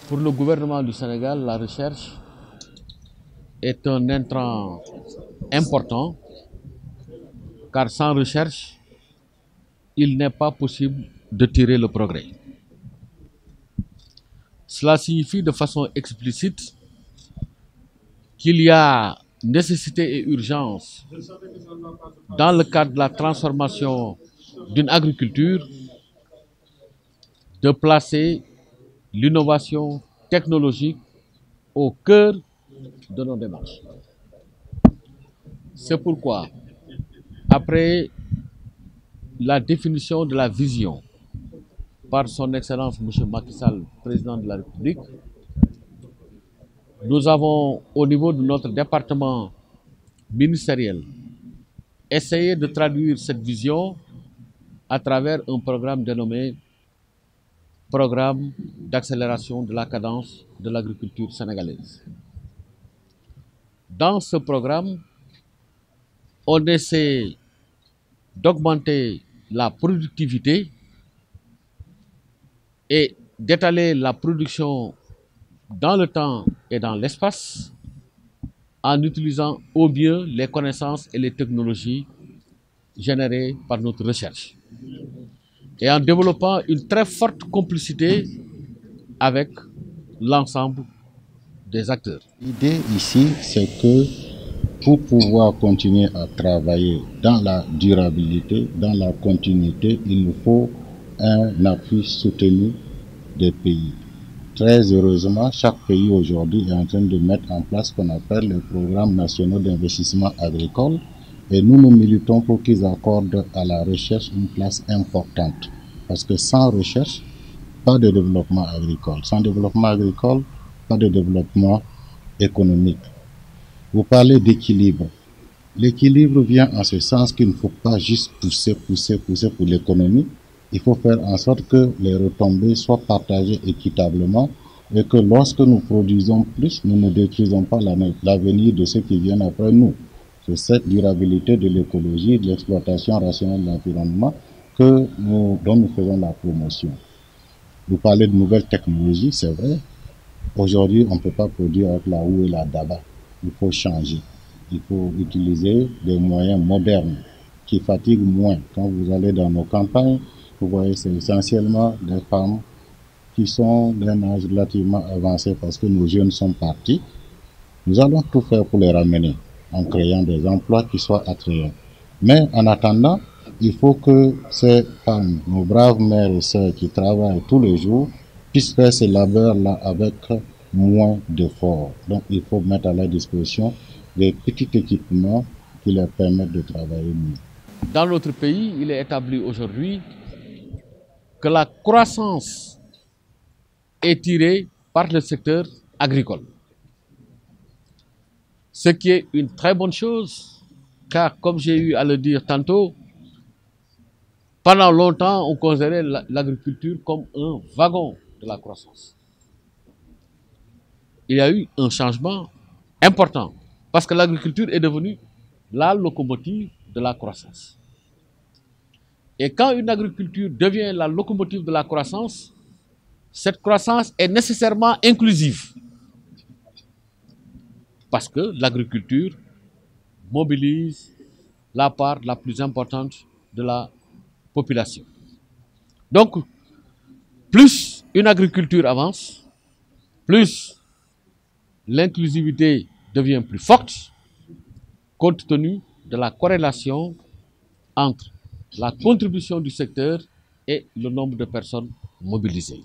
Pour le gouvernement du Sénégal, la recherche est un intrant important car sans recherche, il n'est pas possible de tirer le progrès. Cela signifie de façon explicite qu'il y a nécessité et urgence dans le cadre de la transformation d'une agriculture de placer l'innovation technologique au cœur de nos démarches. C'est pourquoi, après la définition de la vision par son Excellence M. Macky Sall, président de la République, nous avons, au niveau de notre département ministériel, essayé de traduire cette vision à travers un programme dénommé Programme d'accélération de la cadence de l'agriculture sénégalaise. Dans ce programme, on essaie d'augmenter la productivité et d'étaler la production dans le temps et dans l'espace en utilisant au mieux les connaissances et les technologies générées par notre recherche et en développant une très forte complicité avec l'ensemble des acteurs. L'idée ici, c'est que pour pouvoir continuer à travailler dans la durabilité, dans la continuité, il nous faut un appui soutenu des pays. Très heureusement, chaque pays aujourd'hui est en train de mettre en place ce qu'on appelle les programmes nationaux d'investissement agricole et nous militons pour qu'ils accordent à la recherche une place importante. Parce que sans recherche, pas de développement agricole. Sans développement agricole, pas de développement économique. Vous parlez d'équilibre. L'équilibre vient en ce sens qu'il ne faut pas juste pousser pour l'économie. Il faut faire en sorte que les retombées soient partagées équitablement et que lorsque nous produisons plus, nous ne détruisons pas l'avenir de ceux qui viennent après nous. C'est cette durabilité de l'écologie, de l'exploitation rationnelle de l'environnement dont nous faisons la promotion. Vous parlez de nouvelles technologies, c'est vrai. Aujourd'hui, on ne peut pas produire avec la houe et la daba. Il faut changer. Il faut utiliser des moyens modernes qui fatiguent moins. Quand vous allez dans nos campagnes, vous voyez, c'est essentiellement des femmes qui sont d'un âge relativement avancé parce que nos jeunes sont partis. Nous allons tout faire pour les ramener en créant des emplois qui soient attrayants. Mais en attendant, il faut que ces femmes, nos braves mères et sœurs qui travaillent tous les jours, puissent faire ces labeurs-là avec moins d'efforts. Donc il faut mettre à leur disposition des petits équipements qui leur permettent de travailler mieux. Dans notre pays, il est établi aujourd'hui que la croissance est tirée par le secteur agricole. Ce qui est une très bonne chose, car comme j'ai eu à le dire tantôt, pendant longtemps, on considérait l'agriculture comme un wagon de la croissance. Il y a eu un changement important parce que l'agriculture est devenue la locomotive de la croissance. Et quand une agriculture devient la locomotive de la croissance, cette croissance est nécessairement inclusive. Parce que l'agriculture mobilise la part la plus importante de la population. Donc, plus une agriculture avance, plus l'inclusivité devient plus forte, compte tenu de la corrélation entre la contribution du secteur et le nombre de personnes mobilisées.